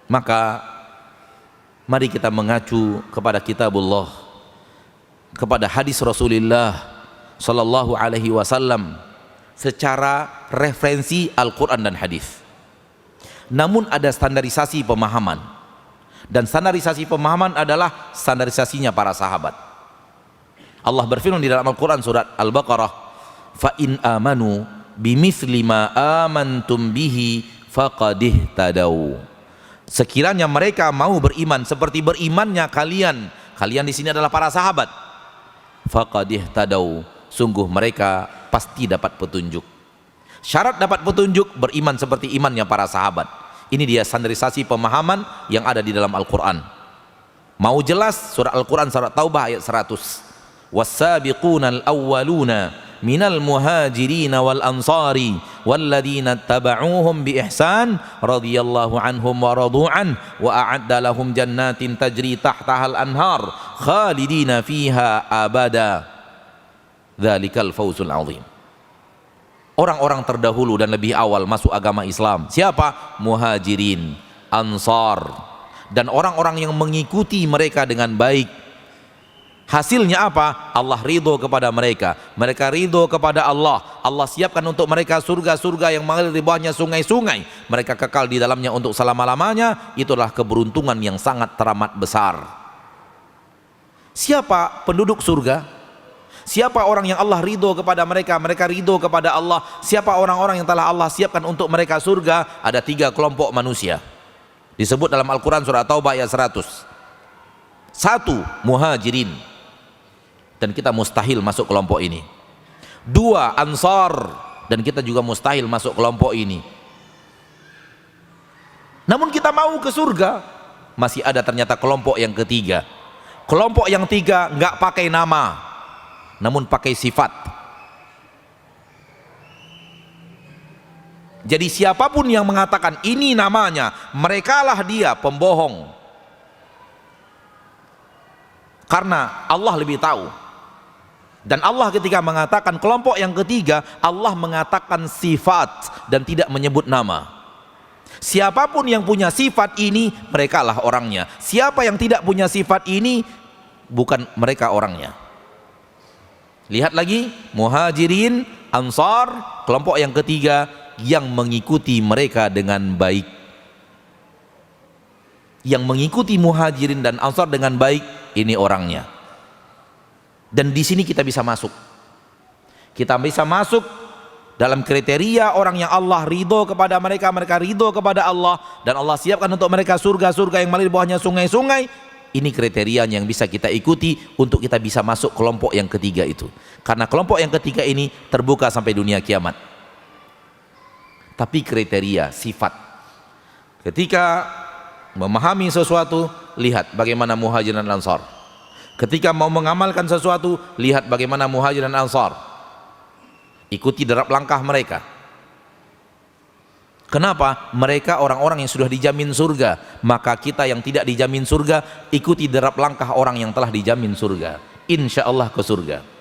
Maka mari kita mengacu kepada kitabullah, kepada hadis Rasulullah sallallahu alaihi wasallam secara referensi Al-Quran dan hadis. Namun ada standarisasi pemahaman, dan standarisasi pemahaman adalah standarisasinya para sahabat. Allah berfirman di dalam Al-Quran surat Al-Baqarah, fa in amanu bimithli ma amantum bihi faqad ihtadaw. Sekiranya mereka mau beriman seperti berimannya kalian di sini adalah para sahabat, faqad ihtadaw, sungguh mereka pasti dapat petunjuk. Syarat dapat petunjuk beriman seperti imannya para sahabat. Ini dia standarisasi pemahaman yang ada di dalam Al-Quran. Mau jelas, surah Al-Quran surat Taubah ayat 100, was-sabiqunal awwaluna minal muhajirin wal ansari walladzina taba'uuhum bi ihsan radhiyallahu anhum wa radu'an wa a'adda lahum jannatin tajri tahtahal anhar khalidina fiha abada dzalikal fawzul azim. Orang-orang terdahulu dan lebih awal masuk agama Islam siapa? Muhajirin, ansar, dan orang-orang yang mengikuti mereka dengan baik. Hasilnya apa? Allah ridho kepada mereka, mereka ridho kepada Allah. Allah siapkan untuk mereka surga-surga yang mengalir di bawahnya sungai-sungai, mereka kekal di dalamnya untuk selama-lamanya. Itulah keberuntungan yang sangat teramat besar. Siapa penduduk surga? Siapa orang yang Allah ridho kepada mereka, mereka ridho kepada Allah? Siapa orang-orang yang telah Allah siapkan untuk mereka surga? Ada 3 kelompok manusia disebut dalam Al-Quran surah Taubah ayat 100. 1. Muhajirin, dan kita mustahil masuk kelompok ini. 2. Ansar, dan kita juga mustahil masuk kelompok ini. Namun kita mau ke surga. Masih ada ternyata kelompok yang ketiga. Kelompok yang 3 nggak pakai nama, namun pakai sifat. Jadi siapapun yang mengatakan ini namanya, merekalah dia pembohong. Karena Allah lebih tahu. Dan Allah ketika mengatakan kelompok yang ketiga, Allah mengatakan sifat dan tidak menyebut nama. Siapapun yang punya sifat ini, merekalah orangnya. Siapa yang tidak punya sifat ini, bukan mereka orangnya. Lihat lagi, Muhajirin, Ansar, kelompok yang ketiga yang mengikuti mereka dengan baik. Yang mengikuti Muhajirin dan Ansar dengan baik, ini orangnya. Dan di sini kita bisa masuk. Kita bisa masuk dalam kriteria orang yang Allah ridho kepada mereka, mereka ridho kepada Allah, dan Allah siapkan untuk mereka surga-surga yang mengalir di bawahnya sungai-sungai. Ini kriteria yang bisa kita ikuti untuk kita bisa masuk kelompok yang ketiga itu. Karena kelompok yang ketiga ini terbuka sampai dunia kiamat. Tapi kriteria, sifat. Ketika memahami sesuatu, lihat bagaimana Muhajirin dan Ansar. Ketika mau mengamalkan sesuatu, lihat bagaimana Muhajirin dan Ansar. Ikuti derap langkah mereka. Kenapa? Mereka orang-orang yang sudah dijamin surga. Maka kita yang tidak dijamin surga, ikuti derap langkah orang yang telah dijamin surga. Insya Allah ke surga.